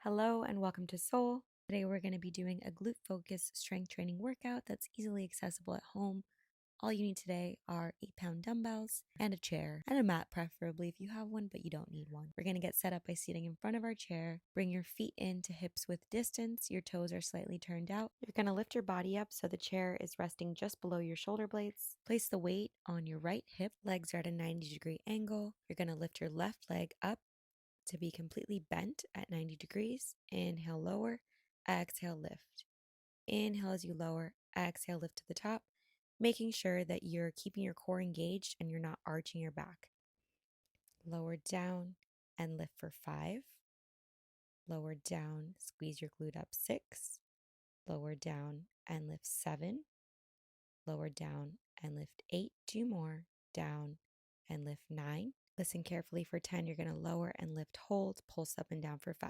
Hello and welcome to Soul. Today we're going to be doing a glute focused strength training workout that's easily accessible at home. All you need today are 8-pound dumbbells and a chair and a mat, preferably if you have one, but you don't need one. We're going to get set up by sitting in front of our chair. Bring your feet in to hips width distance. Your toes are slightly turned out. You're going to lift your body up so the chair is resting just below your shoulder blades. Place the weight on your right hip. Legs are at a 90-degree angle. You're going to lift your left leg up to be completely bent at 90 degrees. Inhale, lower, exhale, lift. Inhale as you lower, exhale, lift to the top, making sure that you're keeping your core engaged and you're not arching your back. Lower down and lift for 5. Lower down, squeeze your glute up 6. Lower down and lift 7. Lower down and lift 8. 2 more, down and lift 9. Listen carefully for 10. You're going to lower and lift, hold, pulse up and down for 5,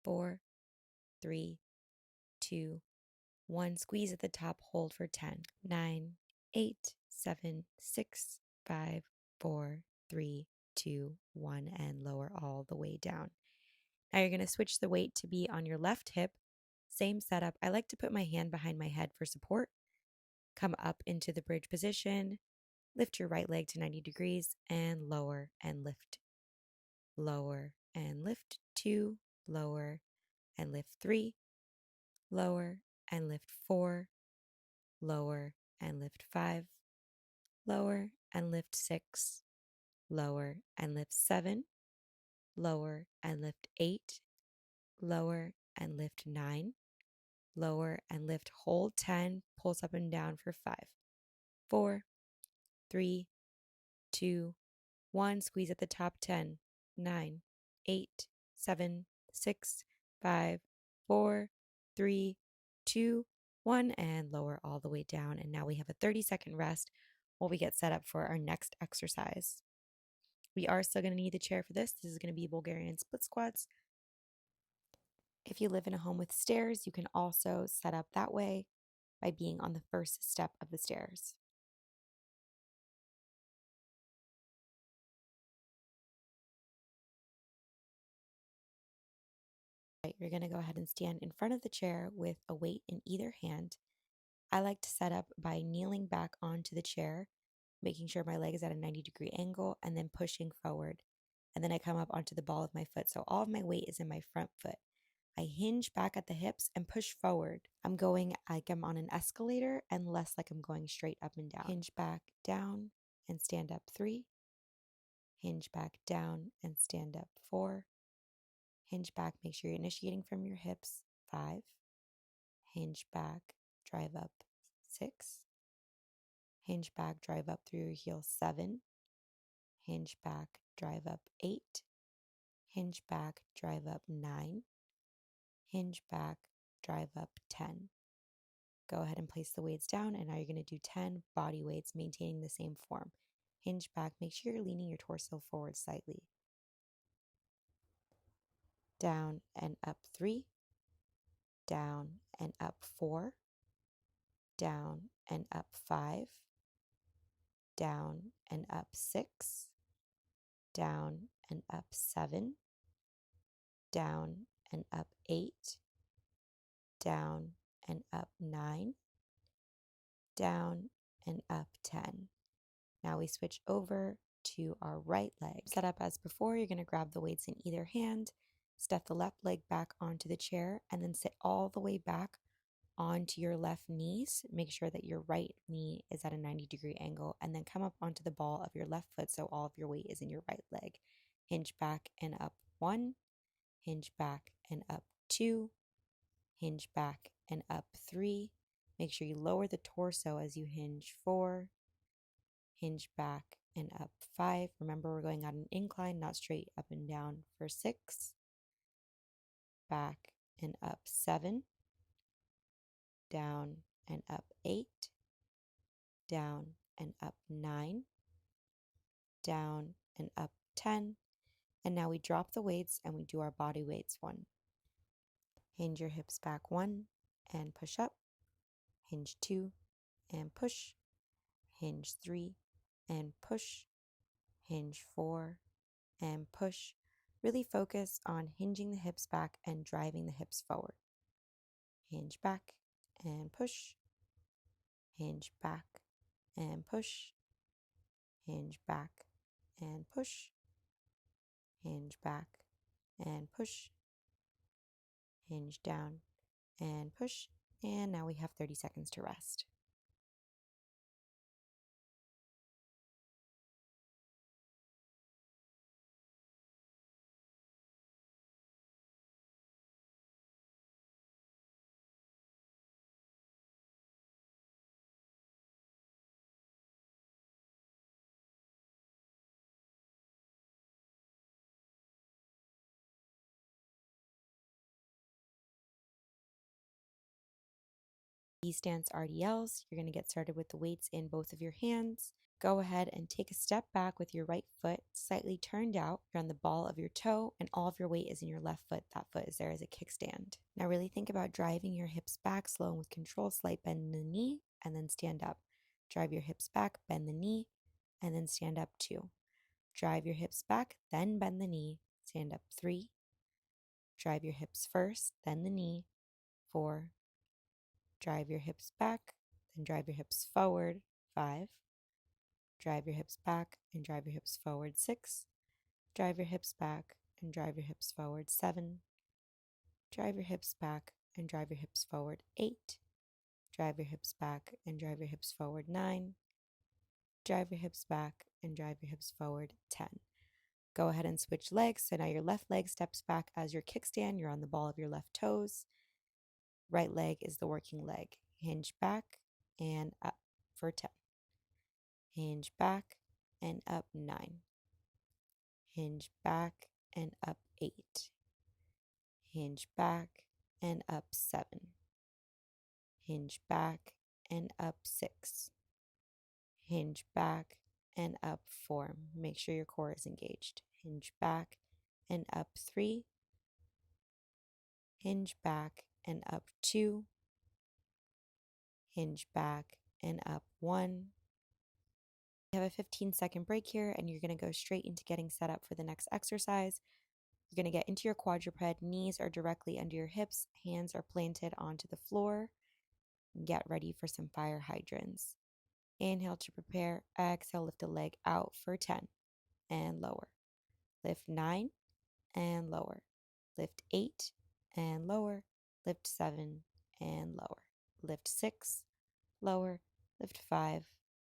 4, 3, 2, 1. Squeeze at the top, hold for 10, 9, 8, 7, 6, 5, 4, 3, 2, 1, and lower all the way down. Now you're going to switch the weight to be on your left hip. Same setup. I like to put my hand behind my head for support. Come up into the bridge position. Lift your right leg to 90 degrees and lower and lift. Lower and lift 2, lower and lift 3, lower and lift 4, lower and lift 5, lower and lift 6, lower and lift 7, lower and lift 8, lower and lift 9, lower and lift, hold 10, pulse up and down for 5, 4, 3, 2, 1. Squeeze at the top, 10, 9, 8, 7, 6, 5, 4, 3, 2, 1, and lower all the way down. And now we have a 30-second rest while we get set up for our next exercise. We are still going to need the chair for this. This is going to be Bulgarian split squats. If you live in a home with stairs, you can also set up that way by being on the first step of the stairs. You're going to go ahead and stand in front of the chair with a weight in either hand. I like to set up by kneeling back onto the chair, making sure my leg is at a 90-degree angle, and then pushing forward. And then I come up onto the ball of my foot. So all of my weight is in my front foot. I hinge back at the hips and push forward. I'm going like I'm on an escalator and less like I'm going straight up and down. Hinge back, down, and stand up 3. Hinge back, down, and stand up 4. Hinge back, make sure you're initiating from your hips, 5. Hinge back, drive up 6. Hinge back, drive up through your heels, 7. Hinge back, drive up 8. Hinge back, drive up 9. Hinge back, drive up 10. Go ahead and place the weights down, and now you're going to do 10 body weights, maintaining the same form. Hinge back, make sure you're leaning your torso forward slightly. Down and up 3. Down and up 4. Down and up 5. Down and up 6. Down and up 7. Down and up 8. Down and up 9. Down and up 10. Now we switch over to our right leg. Set up as before, you're going to grab the weights in either hand, step the left leg back onto the chair, and then sit all the way back onto your left knees. Make sure that your right knee is at a 90-degree angle, and then come up onto the ball of your left foot so all of your weight is in your right leg. Hinge back and up 1, hinge back and up 2, hinge back and up 3. Make sure you lower the torso as you hinge, 4, hinge back and up 5. Remember, we're going on an incline, not straight up and down, for 6, back and up 7, down and up 8, down and up 9, down and up 10. And now we drop the weights and we do our body weights. 1. Hinge your hips back, 1, and push up. Hinge 2 and push. Hinge 3 and push. Hinge 4 and push. Really focus on hinging the hips back and driving the hips forward. Hinge back and push. Hinge back and push. Hinge back and push. Hinge back and push. Hinge down and push. And now we have 30 seconds to rest. Stance RDLs, you're going to get started with the weights in both of your hands. Go ahead and take a step back with your right foot slightly turned out. You're on the ball of your toe and all of your weight is in your left foot. That foot is there as a kickstand. Now really think about driving your hips back slow and with control. Slight bend in the knee and then stand up. Drive your hips back, bend the knee, and then stand up 2. Drive your hips back, then bend the knee, stand up 3. Drive your hips first, then the knee, 4. Drive your hips back, then drive your hips forward, 5. Drive your hips back and drive your hips forward, 6. Drive your hips back and drive your hips forward, 7. Drive your hips back and drive your hips forward, 8. Drive your hips back and drive your hips forward, 9. Drive your hips back and drive your hips forward, 10. Go ahead and switch legs. So now your left leg steps back as your kickstand. You're on the ball of your left toes. Right leg is the working leg. Hinge back and up for 10. Hinge back and up 9. Hinge back and up 8. Hinge back and up 7. Hinge back and up 6. Hinge back and up 4. Make sure your core is engaged. Hinge back and up 3. Hinge back and up 2. Hinge back and up 1. You have a 15-second break here, and you're going to go straight into getting set up for the next exercise. You're going to get into your quadruped. Knees are directly under your hips. Hands are planted onto the floor. Get ready for some fire hydrants. Inhale to prepare. Exhale, lift a leg out for 10 and lower. Lift 9 and lower. Lift 8 and lower. Lift 7 and lower. Lift 6, lower. Lift 5,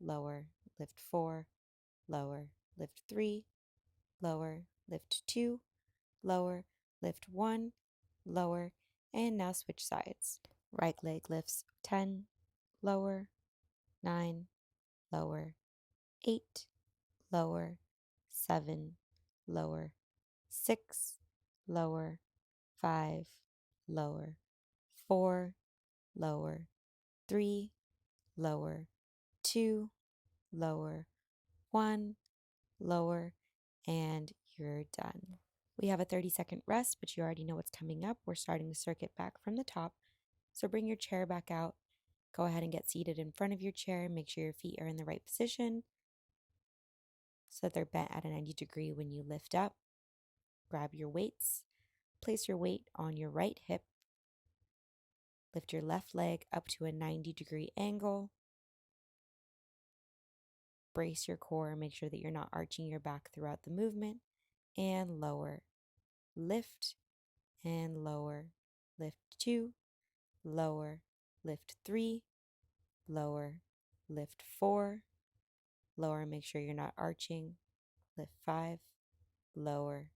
lower. Lift 4, lower. Lift 3, lower. Lift 2, lower. Lift 1, lower. And now switch sides. Right leg lifts 10, lower. 9, lower. 8, lower. 7, lower. 6, lower. 5, lower. 4, lower. 3, lower. 2, lower. 1, lower. And you're done. We have a 30-second rest, but you already know what's coming up. We're starting the circuit back from the top. So bring your chair back out. Go ahead and get seated in front of your chair. Make sure your feet are in the right position so that they're bent at a 90 degree when you lift up. Grab your weights. Place your weight on your right hip. Lift your left leg up to a 90-degree angle. Brace your core. Make sure that you're not arching your back throughout the movement. And lower. Lift and lower. Lift 2, lower. Lift 3, lower. Lift 4, lower. Make sure you're not arching. Lift 5, lower.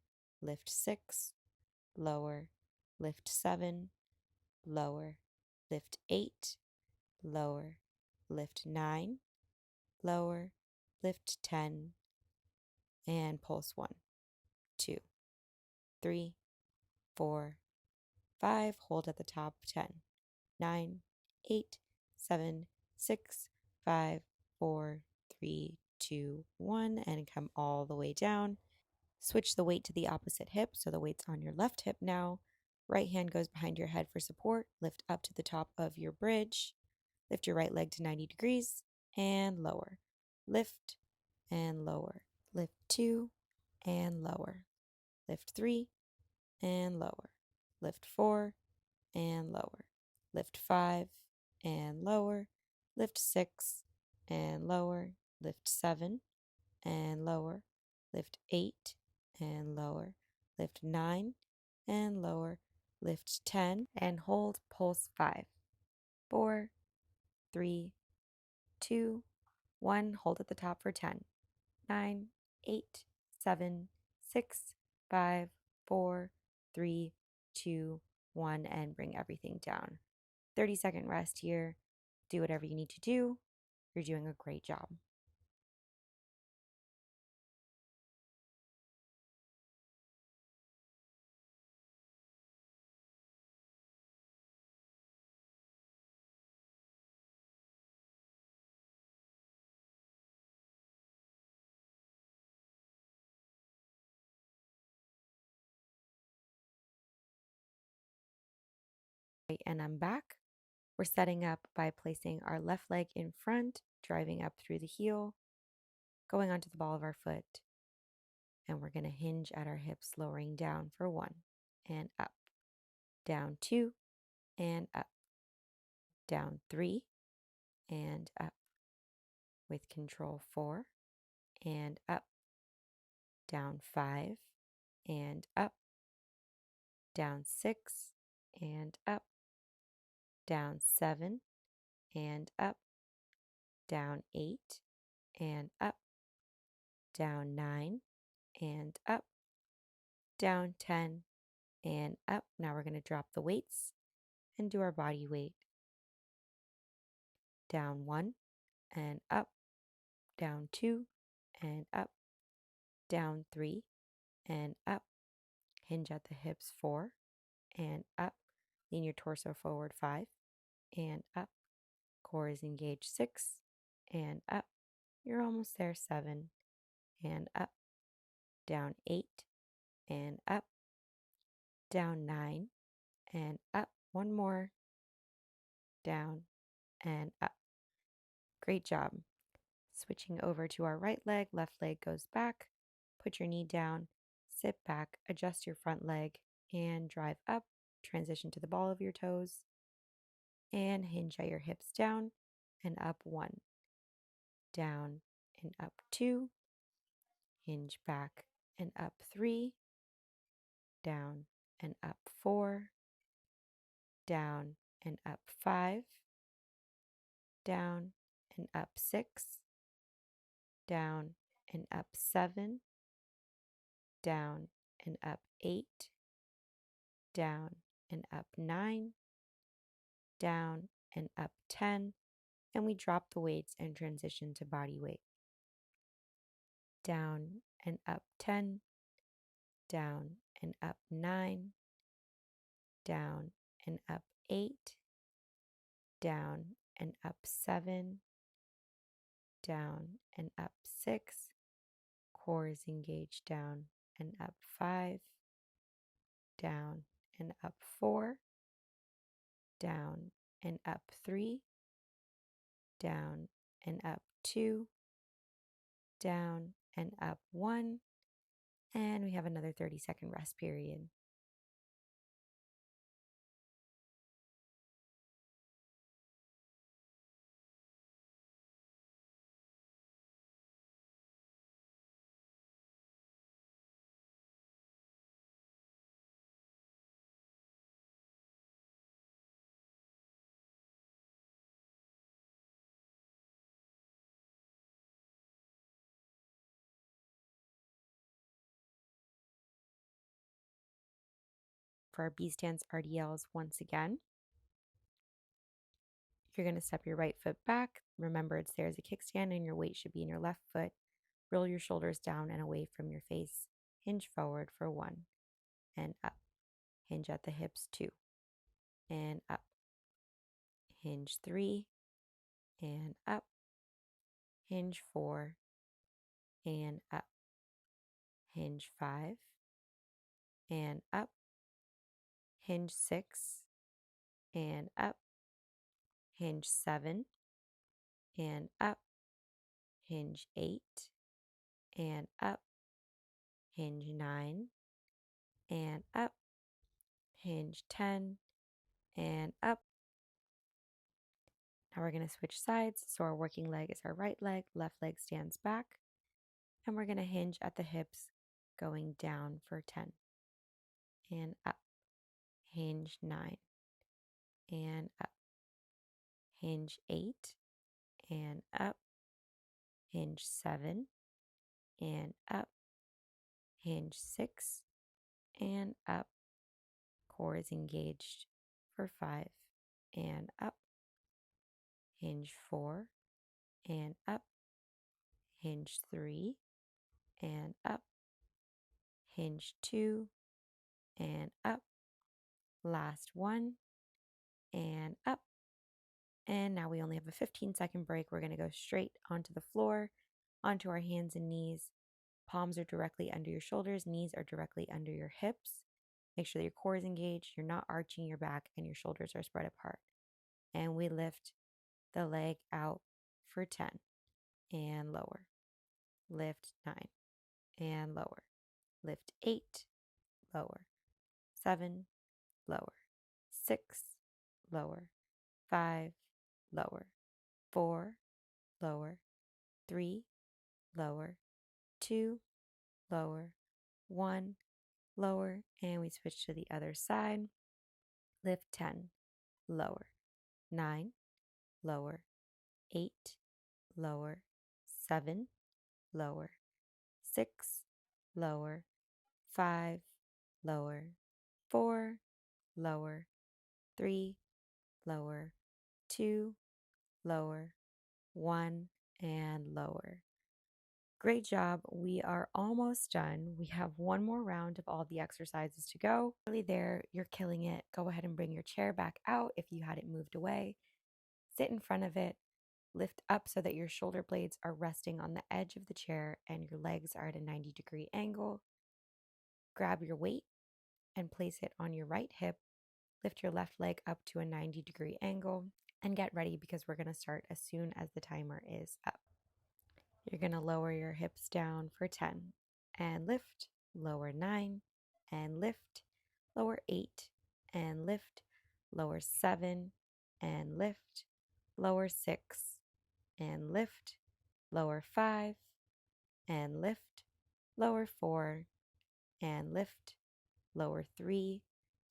Lift 6, lower. Lift 7, lower. Lift 8, lower. Lift 9, lower. Lift 10, and pulse 1, 2, 3, 4, 5. Hold at the top. 10, 9, 8, 7, 6, 5, 4, 3, 2, 1, and come all the way down. Switch the weight to the opposite hip, so the weight's on your left hip now. Right hand goes behind your head for support. Lift up to the top of your bridge. Lift your right leg to 90 degrees and lower. Lift and lower. Lift 2 and lower. lift 3, and lower. Lift 4, and lower. Lift 5, and lower. Lift 6, and lower. Lift 7, and lower. Lift 8, and lower. Lift 9, and lower. Lift 10, and hold pulse 5, 4, 3, 2, 1. Hold at the top for 10, 9, 8, 7, 6, 5, 4, 3, 2, 1, and bring everything down. 30-second rest here. Do whatever you need to do. You're doing a great job. And I'm back. We're setting up by placing our left leg in front, driving up through the heel, going onto the ball of our foot, and we're going to hinge at our hips, lowering down for 1, and up, down 2, and up, down 3, and up, with control 4, and up, down 5, and up, down 6, and up, down 7, and up, down 8, and up, down 9, and up, down 10, and up. Now we're going to drop the weights and do our body weight. Down 1, and up, down 2, and up, down 3, and up. Hinge at the hips 4, and up. Lean your torso forward 5, and up. Core is engaged 6, and up. You're almost there 7, and up. Down 8, and up. Down 9, and up. One more. Down and up. Great job. Switching over to our right leg, left leg goes back. Put your knee down, sit back, adjust your front leg, and drive up. Transition to the ball of your toes, and hinge at your hips down and up 1, down and up 2, hinge back and up 3, down and up 4, down and up 5, down and up 6, down and up 7, down and up 8, down and up 9, down and up 10, and we drop the weights and transition to body weight. Down and up 10, down and up 9, down and up 8, down and up 7, down and up 6, core is engaged, down and up 5, down and up 4, down and up 3, down and up 2, down and up 1, and we have another 30-second rest period. For our B stance RDLs, once again, you're going to step your right foot back. Remember, it's there as a kickstand, and your weight should be in your left foot. Roll your shoulders down and away from your face. Hinge forward for 1, and up. Hinge at the hips 2, and up. Hinge 3, and up. Hinge 4, and up. Hinge 5, and up. Hinge 6, and up. Hinge 7, and up. Hinge 8, and up. Hinge 9, and up, hinge 10, and up. Now we're going to switch sides. So our working leg is our right leg, left leg stands back, and we're going to hinge at the hips going down for 10, and up, hinge 9, and up, hinge 8, and up, hinge 7, and up, hinge 6, and up. Core is engaged for 5, and up, hinge 4, and up, hinge 3, and up, hinge 2, and up, last one, and up. And now we only have a 15-second break. We're going to go straight onto the floor, onto our hands and knees. Palms are directly under your shoulders, knees are directly under your hips. Make sure that your core is engaged, you're not arching your back, and your shoulders are spread apart. And we lift the leg out for 10, and lower. Lift 9, and lower. Lift 8, lower. 7, lower. 6, lower. 5, lower. 4, lower. 3, lower. 2, lower. 1, lower. And we switch to the other side. Lift 10, lower. 9, lower. 8, lower. 7, lower. 6, lower. 5, lower. 4, lower. 3, lower. 2, lower. 1, and lower. Great job. We are almost done. We have one more round of all the exercises to go. Really there, you're killing it. Go ahead and bring your chair back out if you had it moved away. Sit in front of it. Lift up so that your shoulder blades are resting on the edge of the chair and your legs are at a 90-degree angle. Grab your weight and place it on your right hip. Lift your left leg up to a 90-degree angle and get ready because we're going to start as soon as the timer is up. You're going to lower your hips down for 10 and lift, lower 9 and lift, lower 8 and lift, lower 7 and lift, lower 6 and lift, lower 5 and lift, lower 4 and lift, lower 3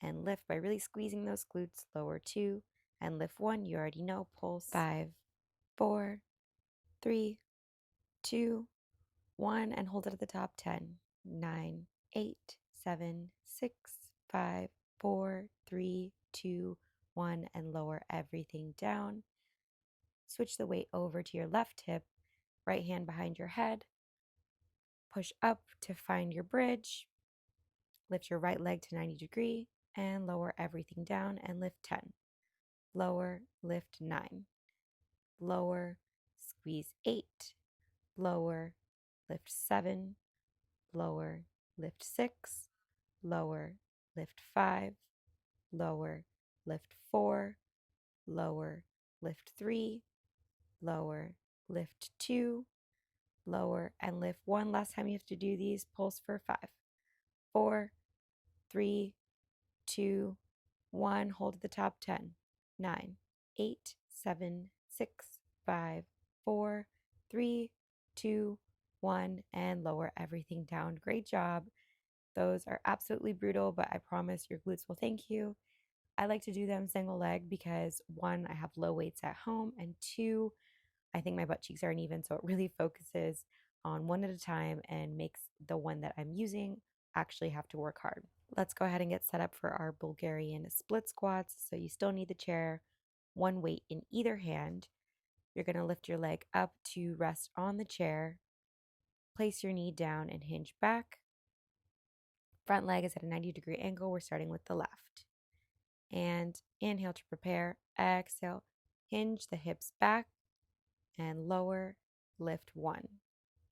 and lift by really squeezing those glutes, lower 2 and lift 1. You already know, pulse 5, 4, 3, 2, 1, and hold it at the top. 10, 9, 8, 7, 6, 5, 4, 3, 2, 1, and lower everything down. Switch the weight over to your left hip, right hand behind your head. Push up to find your bridge. Lift your right leg to 90 degree and lower everything down and lift 10. Lower, lift 9. Lower, squeeze 8. Lower, lift 7. Lower, lift 6. Lower, lift 5. Lower, lift 4. Lower, lift 3. Lower, lift 2. Lower, and lift 1. Last time you have to do these, pulse for 5, 4, 3, 2, 1. Hold at the top. 10, 9, 8, 7, 6, 5, 4, 3, 2, 1, and lower everything down. Great job. Those are absolutely brutal, but I promise your glutes will thank you. I like to do them single leg because 1, I have low weights at home, and 2, I think my butt cheeks are uneven, so it really focuses on one at a time and makes the one that I'm using actually have to work hard. Let's go ahead and get set up for our Bulgarian split squats. So you still need the chair, one weight in either hand. You're going to lift your leg up to rest on the chair. Place your knee down and hinge back. Front leg is at a 90-degree angle. We're starting with the left. And inhale to prepare. Exhale. Hinge the hips back and lower. Lift 1.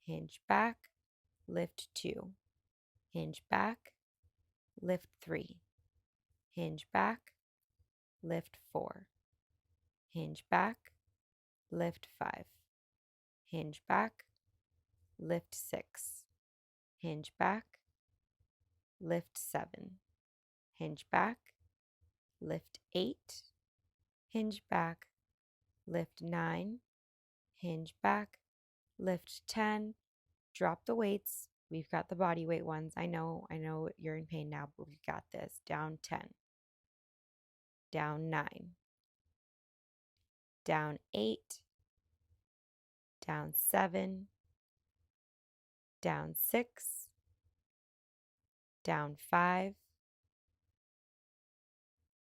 Hinge back. Lift 2. Hinge back. Lift 3. Hinge back. Lift 4. Hinge back. Lift 5. Hinge back. Lift 6. Hinge back. lift 7, hinge back, lift 8, hinge back, lift 9, hinge back, lift 10, drop the weights. We've got the body weight ones. I know you're in pain now, but we've got this. Down 10, down 9, down 8, down 7, down 6, down 5,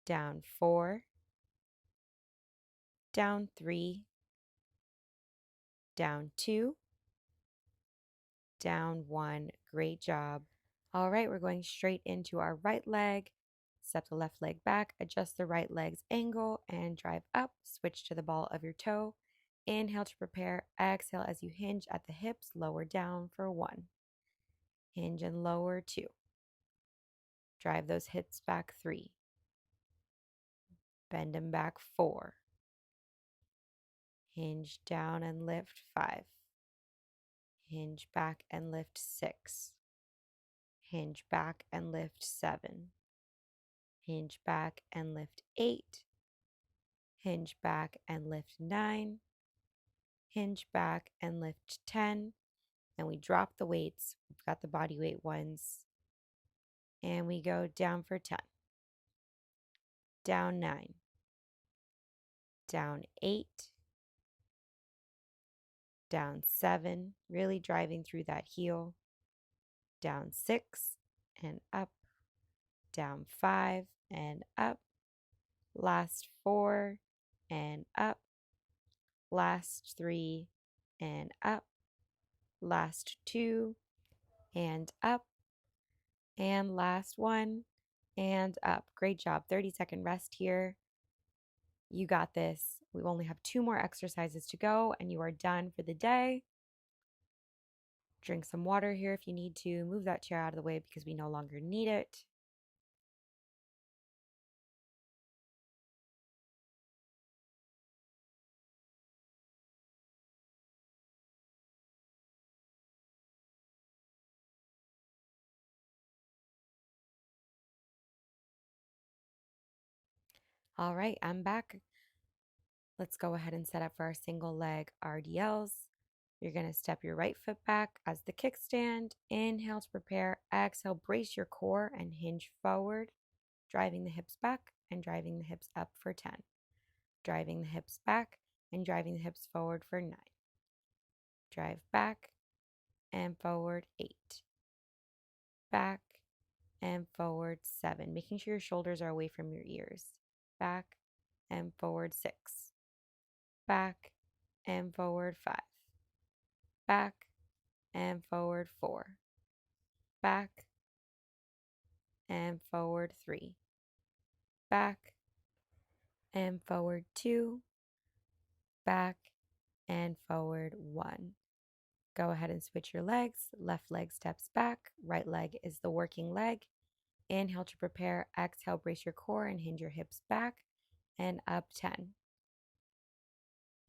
down 4, down 3, down 2, down 1. Great job. All right, we're going straight into our right leg. Step the left leg back, adjust the right leg's angle, and drive up. Switch to the ball of your toe. Inhale to prepare. Exhale as you hinge at the hips. Lower down for 1. Hinge and lower 2. Drive those hips back 3. Bend them back 4. Hinge down and lift 5. Hinge back and lift 6. Hinge back and lift 7. Hinge back and lift 8. Hinge back and lift 9. Hinge back and lift 10. And we drop the weights. We've got the body weight ones. And we go down for 10. Down 9. Down 8. Down 7. Really driving through that heel. Down 6 and up. Down 5 and up. Last 4 and up. Last 3 and up. Last 2 and up. And last 1 and up. Great job. 30-second rest here. You got this. We only have 2 more exercises to go and you are done for the day. Drink some water here if you need to. Move that chair out of the way because we no longer need it. All right, I'm back. Let's go ahead and set up for our single leg RDLs. You're going to step your right foot back as the kickstand. Inhale to prepare. Exhale, brace your core and hinge forward, driving the hips back and driving the hips up for 10. Driving the hips back and driving the hips forward for 9. Drive back and forward 8. Back and forward 7. Making sure your shoulders are away from your ears. Back and forward 6. Back and forward 5. Back and forward 4. Back and forward 3. Back and forward 2. Back and forward 1. Go ahead and switch your legs. Left leg steps back. Right leg is the working leg. Inhale to prepare. Exhale, brace your core and hinge your hips back and up 10.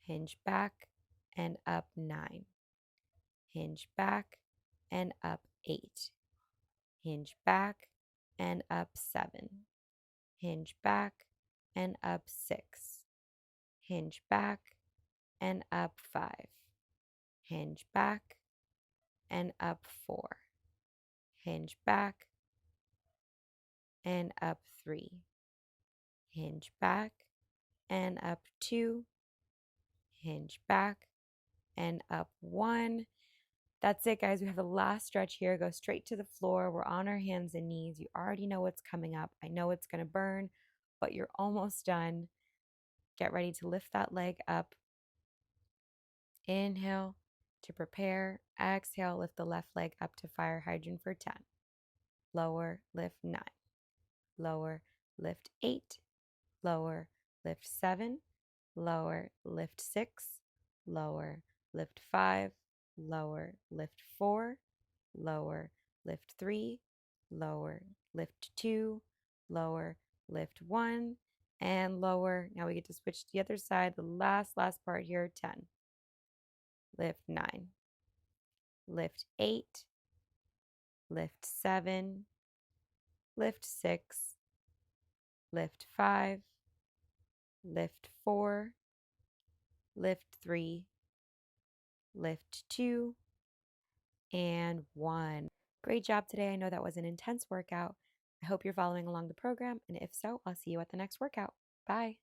Hinge back and up 9. Hinge back and up 8. Hinge back and up 7. Hinge back and up 6. Hinge back and up 5. Hinge back and up 4. Hinge back and up 3. Hinge back and up 2. Hinge back and up 1. That's it, guys. We have the last stretch here. Go straight to the floor. We're on our hands and knees. You already know what's coming up. I know it's going to burn, but you're almost done. Get ready to lift that leg up. Inhale to prepare. Exhale, lift the left leg up to fire hydrant for 10. Lower, lift 9. Lower, lift 8. Lower, lift 7. Lower, lift 6. Lower, lift 5. Lower, lift 4. Lower, lift 3. Lower, lift 2. Lower, lift 1. And lower. Now we get to switch to the other side. The last part here, 10. Lift 9. Lift 8. Lift 7. lift 6, lift 5, lift 4, lift 3, lift 2, and 1. Great job today. I know that was an intense workout. I hope you're following along the program, and if so, I'll see you at the next workout. Bye.